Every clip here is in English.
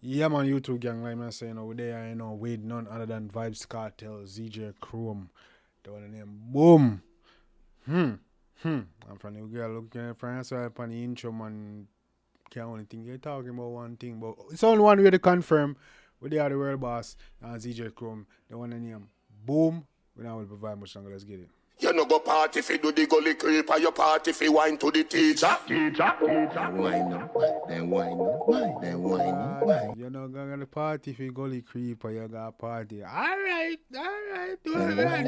Yeah, man, YouTube gang, like I say, we there, with none other than Vybz Kartel, 𝐑𝐄𝐀𝐂𝐓𝐿, the one name, boom. I'm from the girl looking at France, so upon the intro, man, can't only think you're talking about one thing, but it's only one way to confirm, we there the world boss, and 𝐑𝐄𝐀𝐂𝐓𝐿, the one name, boom. We now will provide much longer, let's get it. You no go party fi do the gully creep, or your party fi wine to the teacher. Wine up, then wine up, then wine up. You know, go to the party if you gully creep or you got party. Alright, do it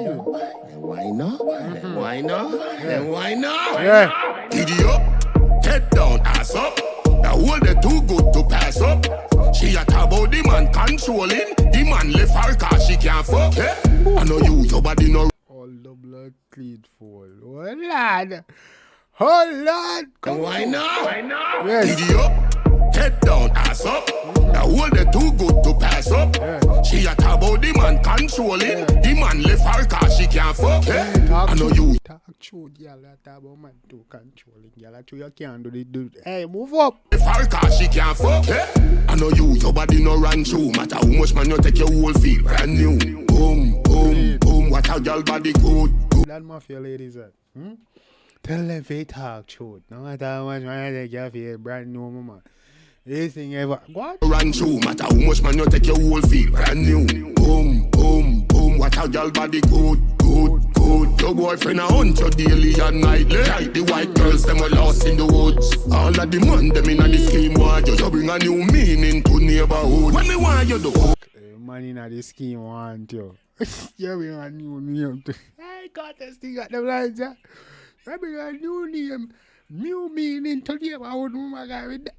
you. Then wine up, then wine up, then wine up. Yeah. Giddy up, head down, ass up. The whole they too good to pass up. She a talk about the man controlling. The man left her cause she can't fuck. Yeah. I know your body no. All the blood clean for. Oh lad. Oh lad. Then wine up. Yes. Giddy up, head down, ass up. The whole they too good to pass up. Yeah. She a talk about the man controlling. The man left her cause she can't fuck. Yeah. I know you. Talk true, y'all. Talk about man too controlling. Y'all you can't do the. Hey, move up. If her car she can't fuck, yeah. I know your body no run through. Matter how much man you take your whole feel brand new. Boom, boom, boom. What a girl body good. That mafia ladies at. Tell them if talk truth. No matter how much man you take your feel brand new, mama. This thing ever. What? Run through. Matter how much man you take your whole feel brand new. Boom, boom, boom. What a girl body good. Your boyfriend a hunt you daily and nightly. Like the white girls, them were lost in the woods. All of the man, them in the scheme want you. You bring a new meaning to neighborhood. What me want you do? Man in the scheme want you. You bring a new name to. Hey, contest thing got them lines, yeah. You bring a new name. New meaning to neighborhood.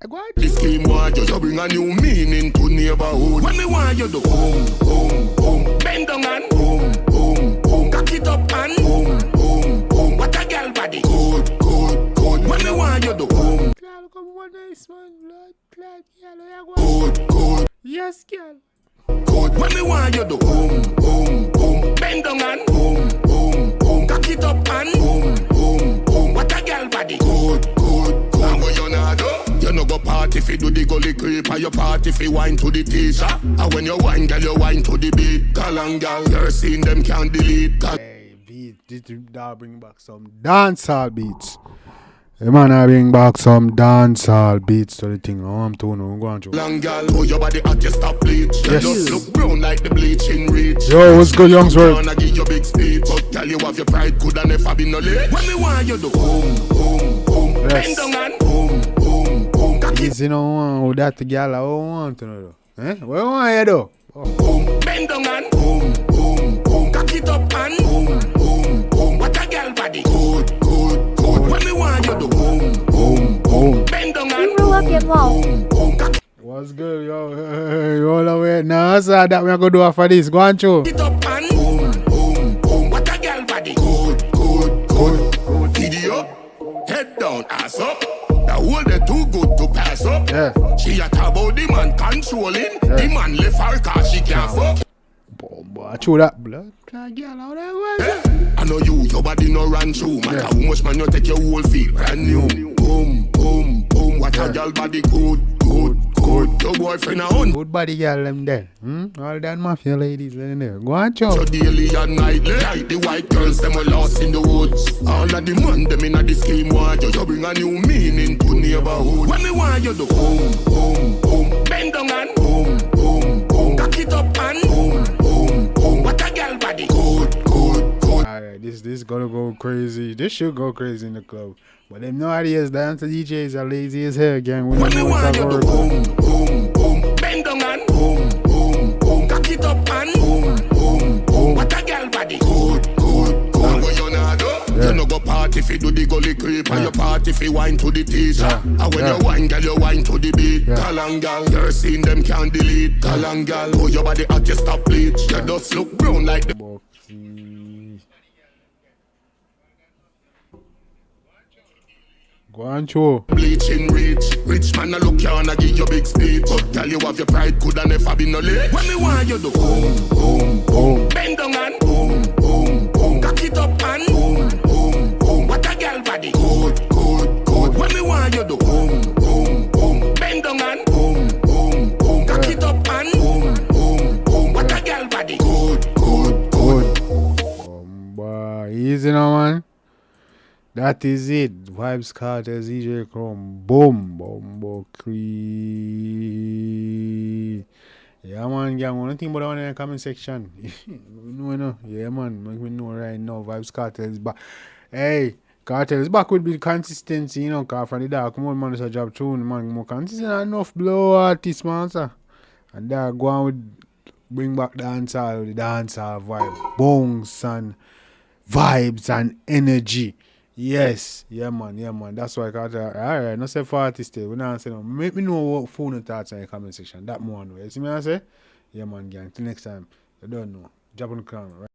What? The scheme want you. You bring a new meaning to neighborhood. What me want you do? Boom, boom, boom. Bend down and boom, boom, boom. Cock it up and boom, boom, boom. What a girl body. Good. What me want you do? Boom. Girl, come one nice man. Blood, clad, yellow, Good. Yes, girl. Good. What me want you do? Boom, boom, boom. Bend down and boom, boom, boom. Cock it up and boom, boom, boom. What a girl body. Good. And what you not do? You no go party fi do the gully creep, or your party fi wine to the teacher. And when you wine, girl, you wine to the beat. Call and girl, you're seeing them can't delete. Hey, beat. This dog bring back some dancehall beats. The man I bring back some dancehall beats to the thing. I'm to know. Go on, Joe. Long girl, oh your body hot, you stop bleach. You Yes. just look brown like the bleaching reach. Yo, what's good, youngs? I wanna give you big speech, but tell you have your pride, could and never be no late. What me want you do? Boom, boom, boom. Yes. Bend down and boom, boom, boom. Cock it, Easy no one who that girl I want to know. Eh? What you want you do? boom. Bend down and boom, boom, boom. Cock it up and boom, boom, boom. What a girl body. Good. What me want you do? Boom. Bend down and boom, boom. Cock What's good, yo? Hey, all the way. Now, sir, that we are going to do for this. Go on, Joe. it up and boom. What a girl body. Good. Giddy up, head down, ass up. The whole they too good to pass up. Yeah. She a talk about the man controlling. The man left her cause she can't fuck. Boy, chew that blood. Girl, how that was? I know your body no run through. Matter how much man you take your whole feel brand new. Boom. What a girl body good. Your boyfriend a hunt Good body girl, them there. All that mafia ladies in there. Go on, Joe. you daily and nightly. Like the white girls, them were lost in the woods. All of the man, them in the scheme want you. You bring a new meaning to neighborhood. What me want you do? Boom. Bend down and boom. Cock it up and boom. What a girl body. Good. Alright, this gonna go crazy. This should go crazy in the club. But them no ideas, dance DJs are lazy as hell, gang. We What don't me know want what's you up do? or Boom. Bend down and boom. Cock it up and boom. What a girl body. Good. And what you not do? You no go party fi do the gully creep, or your party fi wine to the teacher. And when you wine, girl, you wine to the beat. Call and girl, you're seeing them can't delete. Call and girl, oh your body hot, you stop bleach. You just look brown like the Go on, Joe. bleaching reach. Rich man a look you and I give you big speech. But girl, you have your pride, could and never be no late. What me want you do? Boom. Bend down and boom. Cock it up and boom. What a girl body. Good. What me want you do? Bend down and boom. Cock is, you know, man. That is it. Vybz Kartel, DJ Chrome. Boom. Boom. Yeah, man, gang. One thing about the one in the comment section. No. Yeah, man. Make me know right now. Vybz Kartel is back. Hey, Kartel is back with the consistency, you know, because from the dark, come on, man, it's a job tune, man. More consistent enough blow artists, man, sir. And there, go on with, bring back the dancehall vibe. Bones and vibes and energy. Yes, yeah, man. That's why Kartel. Alright, not say for artists, we not say no. Make me know what phone and thoughts in the comment section. That more, you see me, I say? Yeah, man, gang. Till next time. You don't know. Drop on the crown, right?